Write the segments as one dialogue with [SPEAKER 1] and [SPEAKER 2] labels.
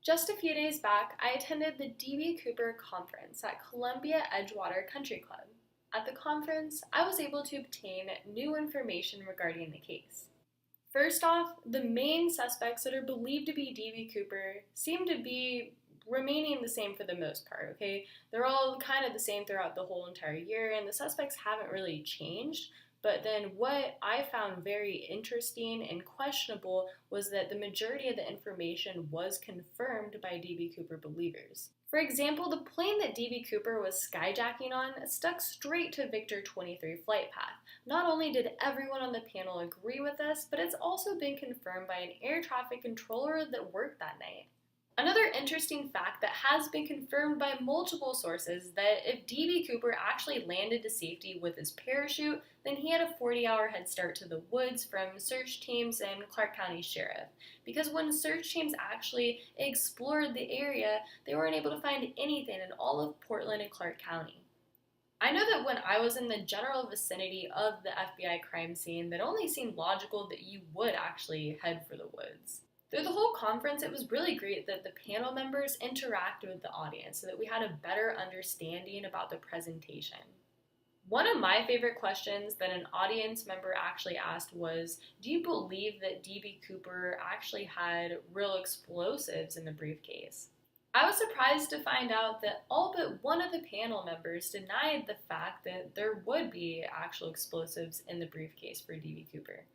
[SPEAKER 1] Just a few days back, I attended the D.B. Cooper conference at Columbia Edgewater Country Club. At the conference, I was able to obtain new information regarding the case. First off, the main suspects that are believed to be D.B. Cooper seem to be remaining the same for the most part, okay? They're all kind of the same throughout the whole entire year, and the suspects haven't really changed. But then what I found very interesting and questionable was that the majority of the information was confirmed by D.B. Cooper believers. For example, the plane that D.B. Cooper was skyjacking on stuck straight to Victor 23 flight path. Not only did everyone on the panel agree with this, but it's also been confirmed by an air traffic controller that worked that night. Another interesting fact that has been confirmed by multiple sources that if D.B. Cooper actually landed to safety with his parachute, then he had a 40-hour head start to the woods from search teams and Clark County Sheriff. Because when search teams actually explored the area, they weren't able to find anything in all of Portland and Clark County. I know that when I was in the general vicinity of the FBI crime scene, that only seemed logical that you would actually head for the woods. Through the whole conference, it was really great that the panel members interacted with the audience so that we had a better understanding about the presentation. One of my favorite questions that an audience member actually asked was, do you believe that D.B. Cooper actually had real explosives in the briefcase? I was surprised to find out that all but one of the panel members denied the fact that there would be actual explosives in the briefcase for D.B. Cooper.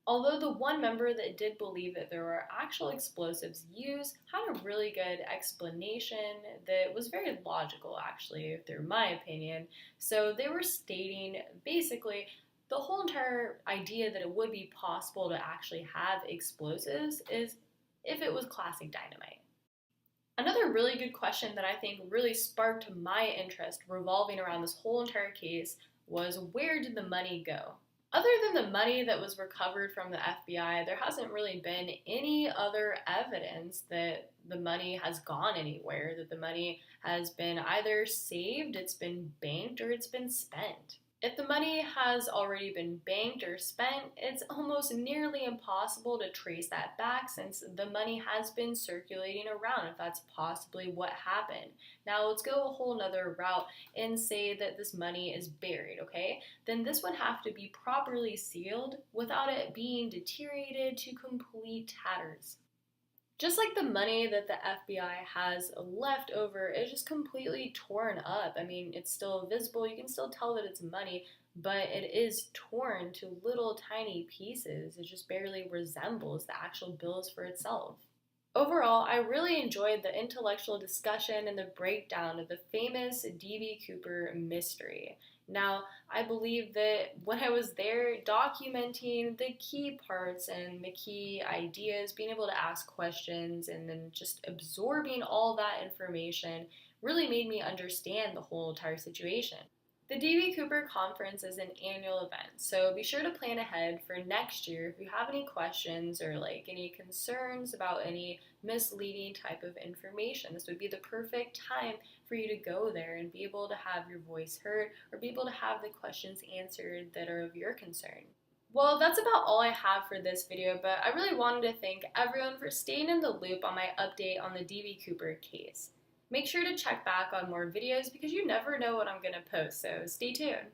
[SPEAKER 1] Although the one member that did believe that there were actual explosives used had a really good explanation that was very logical, actually, through my opinion. So they were stating basically the whole entire idea that it would be possible to actually have explosives is if it was classic dynamite. Another really good question that I think really sparked my interest revolving around this whole entire case was, where did the money go? Other than the money that was recovered from the FBI, there hasn't really been any other evidence that the money has gone anywhere, that the money has been either saved, it's been banked, or it's been spent. If the money has already been banked or spent, it's almost nearly impossible to trace that back since the money has been circulating around, if that's possibly what happened. Now let's go a whole nother route and say that this money is buried, okay? Then this would have to be properly sealed without it being deteriorated to complete tatters. Just like the money that the FBI has left over is just completely torn up. I mean, it's still visible, you can still tell that it's money, but it is torn to little tiny pieces. It just barely resembles the actual bills for itself. Overall, I really enjoyed the intellectual discussion and the breakdown of the famous D.B. Cooper mystery. Now, I believe that when I was there documenting the key parts and the key ideas, being able to ask questions and then just absorbing all that information really made me understand the whole entire situation. The D.B. Cooper Conference is an annual event, so be sure to plan ahead for next year if you have any questions or any concerns about any misleading type of information. This would be the perfect time for you to go there and be able to have your voice heard or be able to have the questions answered that are of your concern. Well, that's about all I have for this video, but I really wanted to thank everyone for staying in the loop on my update on the D.B. Cooper case. Make sure to check back on more videos because you never know what I'm going to post, so stay tuned.